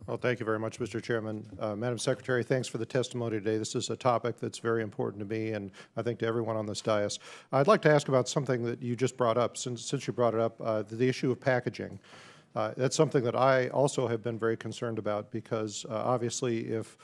Well, thank you very much, Mr. Chairman. Madam Secretary, thanks for the testimony today. This is a topic that's very important to me and I think to everyone on this dais. I'd like to ask about something that you just brought up, since you brought it up, the issue of packaging. That's something that I also have been very concerned about because obviously if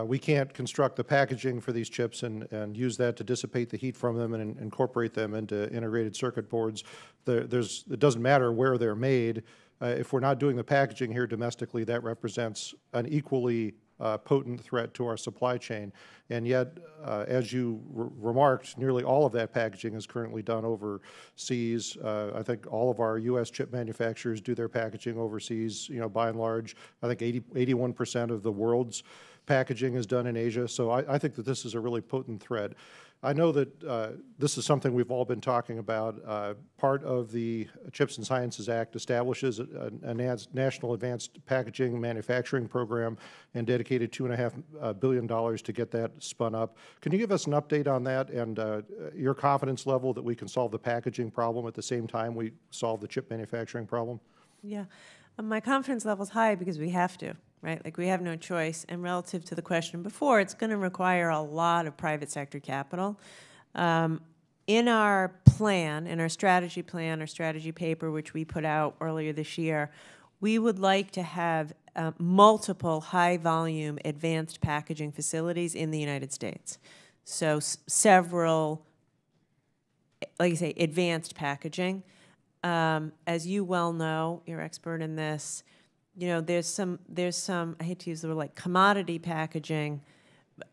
we can't construct the packaging for these chips and use that to dissipate the heat from them and incorporate them into integrated circuit boards, it doesn't matter where they're made. If we're not doing the packaging here domestically, that represents an equally potent threat to our supply chain. And yet, as you remarked, nearly all of that packaging is currently done overseas. I think all of our U.S. chip manufacturers do their packaging overseas, by and large. I think 81% of the world's packaging is done in Asia. So I think that this is a really potent threat. I know that this is something we've all been talking about. Part of the Chips and Sciences Act establishes a National Advanced Packaging Manufacturing Program and dedicated $2.5 billion to get that spun up. Can you give us an update on that and your confidence level that we can solve the packaging problem at the same time we solve the chip manufacturing problem? Yeah, my confidence level is high because we have to. Right? Like we have no choice. And relative to the question before, it's going to require a lot of private sector capital. In our plan, in our strategy plan, our strategy paper, which we put out earlier this year, we would like to have multiple high-volume advanced packaging facilities in the United States. So several, like you say, advanced packaging. As you well know, you're expert in this, there's some, I hate to use the word like commodity packaging.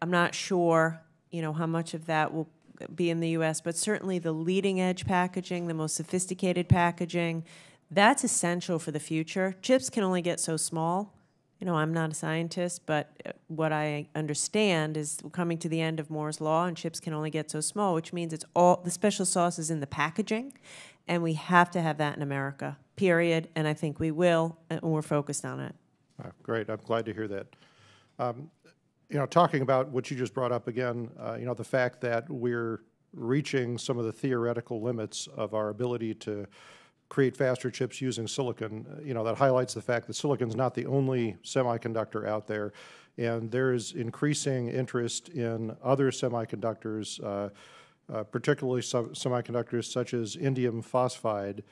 I'm not sure, how much of that will be in the U.S., but certainly the leading edge packaging, the most sophisticated packaging, that's essential for the future. Chips can only get so small. I'm not a scientist, but what I understand is we're coming to the end of Moore's Law and chips can only get so small, which means it's all, the special sauce is in the packaging, and we have to have that in America, period, and I think we will, and we're focused on it. Great. I'm glad to hear that. Talking about what you just brought up again, the fact that we're reaching some of the theoretical limits of our ability to create faster chips using silicon, that highlights the fact that silicon's not the only semiconductor out there, and there's increasing interest in other semiconductors, particularly semiconductors such as indium phosphide,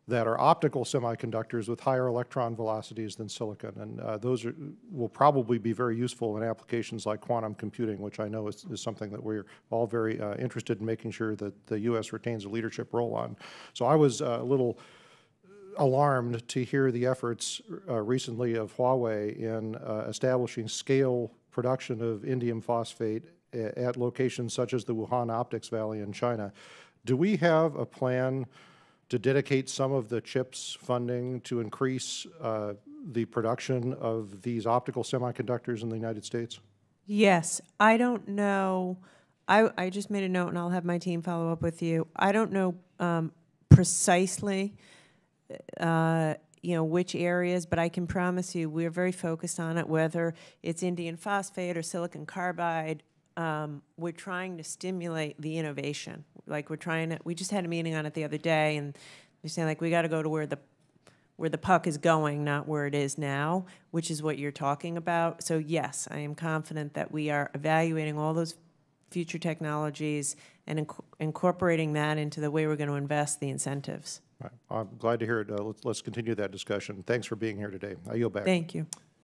that are optical semiconductors with higher electron velocities than silicon. And those will probably be very useful in applications like quantum computing, which I know is something that we're all very interested in making sure that the U.S. retains a leadership role on. So I was a little alarmed to hear the efforts recently of Huawei in establishing scale production of indium phosphate at locations such as the Wuhan Optics Valley in China. Do we have a plan to dedicate some of the CHIPS funding to increase the production of these optical semiconductors in the United States? Yes. I don't know. I just made a note, and I'll have my team follow up with you. I don't know precisely, which areas, but I can promise you we're very focused on it, whether it's indium phosphate or silicon carbide. We're trying to stimulate the innovation. Like we just had a meeting on it the other day, and we're saying like we got to go to where the puck is going, not where it is now, which is what you're talking about. So yes, I am confident that we are evaluating all those future technologies and incorporating that into the way we're going to invest the incentives. Right. I'm glad to hear it. Let's continue that discussion. Thanks for being here today. I yield back. Thank you.